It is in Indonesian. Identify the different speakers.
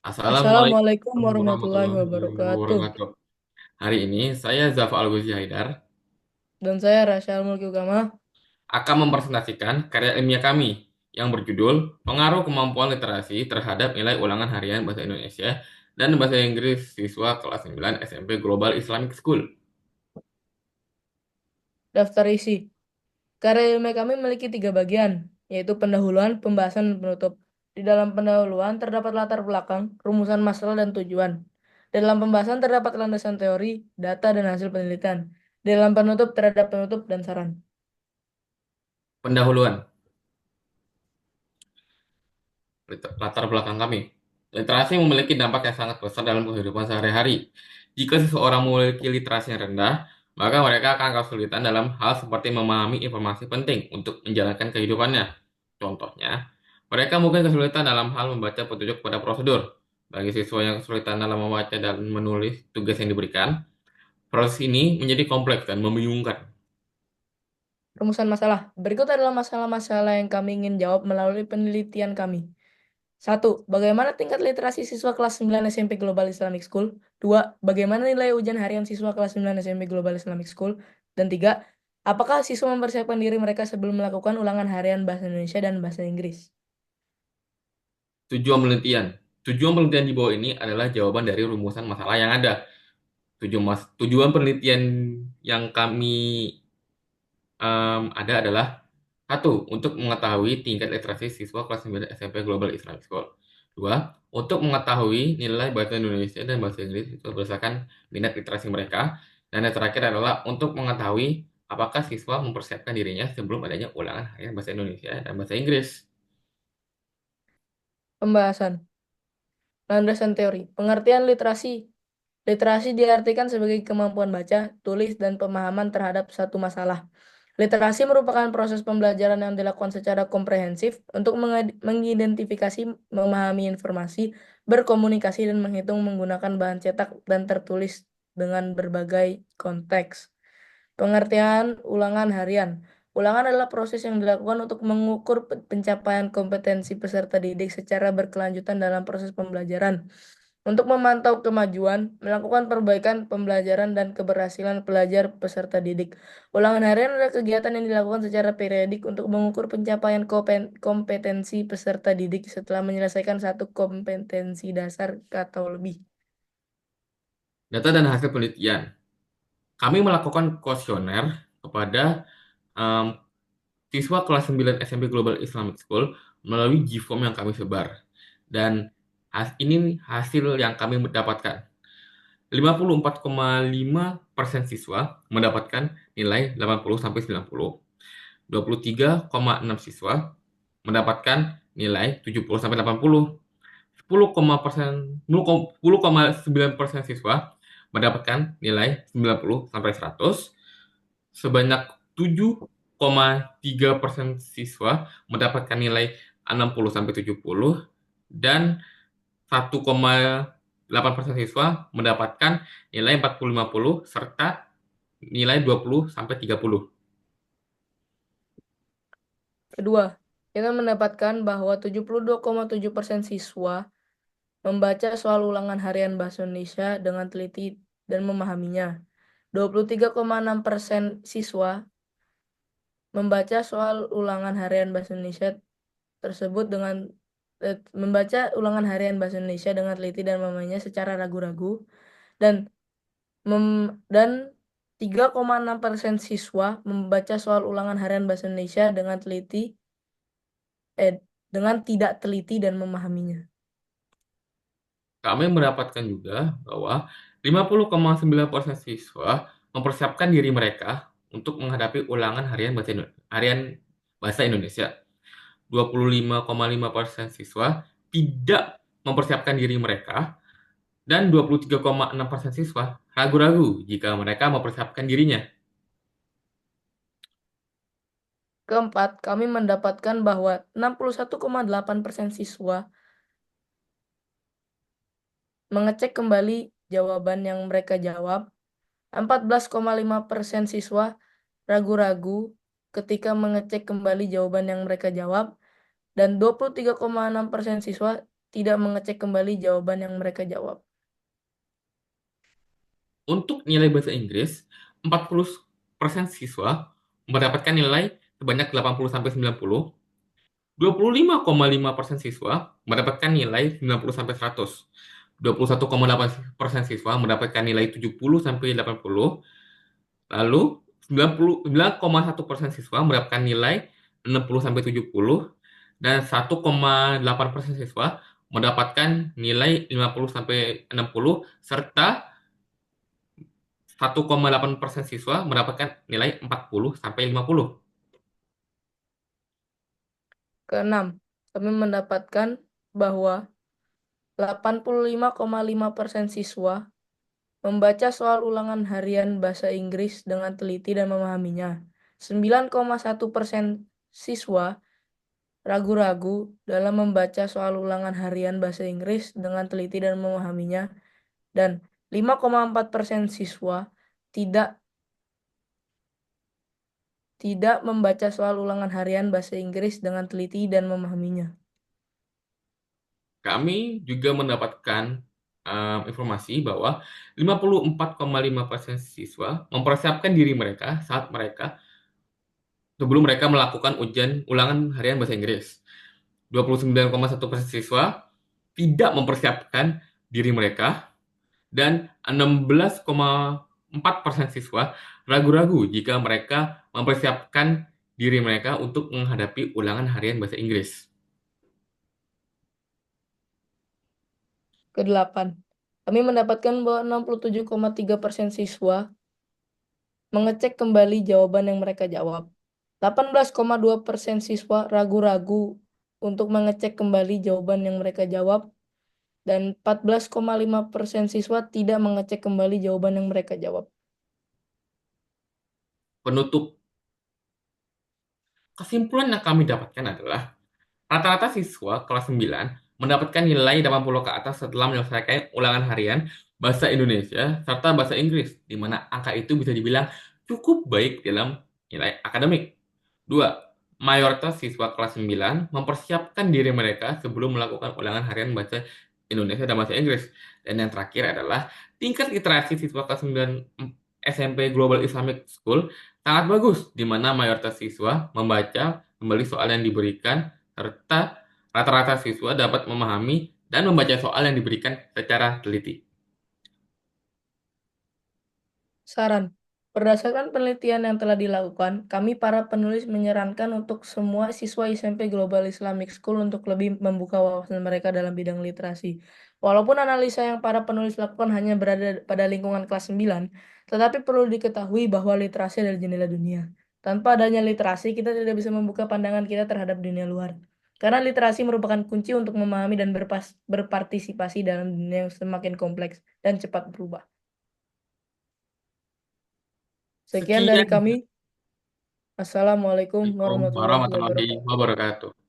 Speaker 1: Assalamualaikum
Speaker 2: Assalamualaikum warahmatullahi
Speaker 1: warahmatullahi
Speaker 2: wabarakatuh.
Speaker 1: wabarakatuh. Hari ini saya Zafa Al-Ghuzi Haidar
Speaker 2: Dan saya Rasya Mulki Ukama.
Speaker 1: akan mempresentasikan karya ilmiah kami yang berjudul Pengaruh Kemampuan Literasi Terhadap Nilai Ulangan Harian Bahasa Indonesia dan Bahasa Inggris Siswa Kelas 9 SMP Global Islamic School.
Speaker 2: Daftar isi. Karya ilmiah kami memiliki tiga bagian, yaitu pendahuluan, pembahasan, dan penutup. Di dalam pendahuluan terdapat latar belakang, rumusan masalah, dan tujuan. Di dalam pembahasan terdapat landasan teori, data, dan hasil penelitian. Di dalam penutup terhadap penutup dan saran.
Speaker 1: Pendahuluan, latar belakang kami. Literasi memiliki dampak yang sangat besar dalam kehidupan sehari-hari. Jika seseorang memiliki literasi yang rendah, maka mereka akan kesulitan dalam hal seperti memahami informasi penting untuk menjalankan kehidupannya. Contohnya, mereka mungkin kesulitan dalam hal membaca petunjuk pada prosedur. Bagi siswa yang kesulitan dalam membaca dan menulis tugas yang diberikan, proses ini menjadi kompleks dan membingungkan.
Speaker 2: Rumusan masalah. Berikut adalah masalah-masalah yang kami ingin jawab melalui penelitian kami. 1. Bagaimana tingkat literasi siswa kelas 9 SMP Global Islamic School? 2. Bagaimana nilai ujian harian siswa kelas 9 SMP Global Islamic School? Dan 3. Apakah siswa mempersiapkan diri mereka sebelum melakukan ulangan harian bahasa Indonesia dan bahasa Inggris?
Speaker 1: Tujuan penelitian. Tujuan penelitian di bawah ini adalah jawaban dari rumusan masalah yang ada. Tujuan penelitian yang kami ada adalah satu, untuk mengetahui tingkat literasi siswa kelas 9 SMP Global Islamic School. Dua, untuk mengetahui nilai bahasa Indonesia dan bahasa Inggris itu berdasarkan minat literasi mereka. Dan yang terakhir adalah untuk mengetahui apakah siswa mempersiapkan dirinya sebelum adanya ulangan harian bahasa Indonesia dan bahasa Inggris.
Speaker 2: Pembahasan. Landasan teori. Pengertian literasi. Literasi diartikan sebagai kemampuan baca, tulis, dan pemahaman terhadap satu masalah. Literasi merupakan proses pembelajaran yang dilakukan secara komprehensif untuk mengidentifikasi, memahami informasi, berkomunikasi, dan menghitung menggunakan bahan cetak dan tertulis dengan berbagai konteks. Pengertian ulangan harian. Ulangan adalah proses yang dilakukan untuk mengukur pencapaian kompetensi peserta didik secara berkelanjutan dalam proses pembelajaran. Untuk memantau kemajuan, melakukan perbaikan pembelajaran dan keberhasilan pelajar peserta didik. Ulangan harian adalah kegiatan yang dilakukan secara periodik untuk mengukur pencapaian kompetensi peserta didik setelah menyelesaikan satu kompetensi dasar atau lebih.
Speaker 1: Data dan hasil penelitian. Kami melakukan kuesioner kepada em, siswa kelas 9 SMP Global Islamic School melalui Gform yang kami sebar. Dan ini hasil yang kami dapatkan. 54,5% siswa mendapatkan nilai 80 sampai 90. 23,6 siswa mendapatkan nilai 70 sampai 80. 10,9% siswa mendapatkan nilai 90 sampai 100. Sebanyak 7,3% siswa mendapatkan nilai 60 sampai 70 dan 1,8% siswa mendapatkan nilai 40-50 serta nilai 20 sampai 30.
Speaker 2: Kedua, kita mendapatkan bahwa 72,7% siswa membaca soal ulangan harian bahasa Indonesia dengan teliti dan memahaminya. 23,6% siswa membaca soal ulangan harian bahasa Indonesia tersebut dengan membaca ulangan harian bahasa Indonesia dengan teliti dan memahaminya secara ragu-ragu dan dan 3,6% siswa membaca soal ulangan harian bahasa Indonesia eh, dengan tidak teliti dan memahaminya.
Speaker 1: Kami mendapatkan juga bahwa 50,9% siswa mempersiapkan diri mereka untuk menghadapi ulangan harian bahasa Indonesia. 25,5% siswa tidak mempersiapkan diri mereka dan 23,6% siswa ragu-ragu jika mereka mempersiapkan dirinya.
Speaker 2: Keempat, kami mendapatkan bahwa 61,8% siswa mengecek kembali jawaban yang mereka jawab. 14,5% siswa ragu-ragu ketika mengecek kembali jawaban yang mereka jawab. Dan 23,6% siswa tidak mengecek kembali jawaban yang mereka jawab.
Speaker 1: Untuk nilai bahasa Inggris, 40% siswa mendapatkan nilai sebanyak 80-90, 25,5% siswa mendapatkan nilai 90-100, 21,8% siswa mendapatkan nilai 70-80, lalu 99,1% siswa mendapatkan nilai 60-70, dan 1,8% siswa mendapatkan nilai 50-60, serta 1,8% siswa mendapatkan nilai 40-50.
Speaker 2: Keenam, kami mendapatkan bahwa 85,5% siswa membaca soal ulangan harian bahasa Inggris dengan teliti dan memahaminya. 9,1% siswa ragu-ragu dalam membaca soal ulangan harian bahasa Inggris dengan teliti dan memahaminya. Dan 5,4% siswa tidak tidak membaca soal ulangan harian bahasa Inggris dengan teliti dan memahaminya.
Speaker 1: Kami juga mendapatkan informasi bahwa 54,5% siswa mempersiapkan diri mereka saat mereka sebelum mereka melakukan ujian ulangan harian bahasa Inggris. 29,1% siswa tidak mempersiapkan diri mereka, dan 16,4% siswa ragu-ragu jika mereka mempersiapkan diri mereka untuk menghadapi ulangan harian bahasa Inggris.
Speaker 2: Kedelapan, kami mendapatkan bahwa 67,3% siswa mengecek kembali jawaban yang mereka jawab. 18,2% siswa ragu-ragu untuk mengecek kembali jawaban yang mereka jawab, dan 14,5% siswa tidak mengecek kembali jawaban yang mereka jawab.
Speaker 1: Penutup, kesimpulan yang kami dapatkan adalah rata-rata siswa kelas 9 mendapatkan nilai 80 ke atas setelah menyelesaikan ulangan harian bahasa Indonesia serta bahasa Inggris, di mana angka itu bisa dibilang cukup baik dalam nilai akademik. Dua, mayoritas siswa kelas 9 mempersiapkan diri mereka sebelum melakukan ulangan harian bahasa Indonesia dan bahasa Inggris. Dan yang terakhir adalah tingkat literasi siswa kelas 9 SMP Global Islamic School sangat bagus, di mana mayoritas siswa membaca kembali soal yang diberikan, serta rata-rata siswa dapat memahami dan membaca soal yang diberikan secara teliti.
Speaker 2: Saran. Berdasarkan penelitian yang telah dilakukan, kami para penulis menyarankan untuk semua siswa SMP Global Islamic School untuk lebih membuka wawasan mereka dalam bidang literasi. Walaupun analisa yang para penulis lakukan hanya berada pada lingkungan kelas 9, tetapi perlu diketahui bahwa literasi adalah jendela dunia. Tanpa adanya literasi, kita tidak bisa membuka pandangan kita terhadap dunia luar. Karena literasi merupakan kunci untuk memahami dan berpartisipasi dalam dunia yang semakin kompleks dan cepat berubah. Sekian dari
Speaker 1: Sekian.
Speaker 2: kami. Assalamualaikum
Speaker 1: Assalamualaikum
Speaker 2: warahmatullahi
Speaker 1: warahmatullahi
Speaker 2: wabarakatuh.
Speaker 1: wabarakatuh.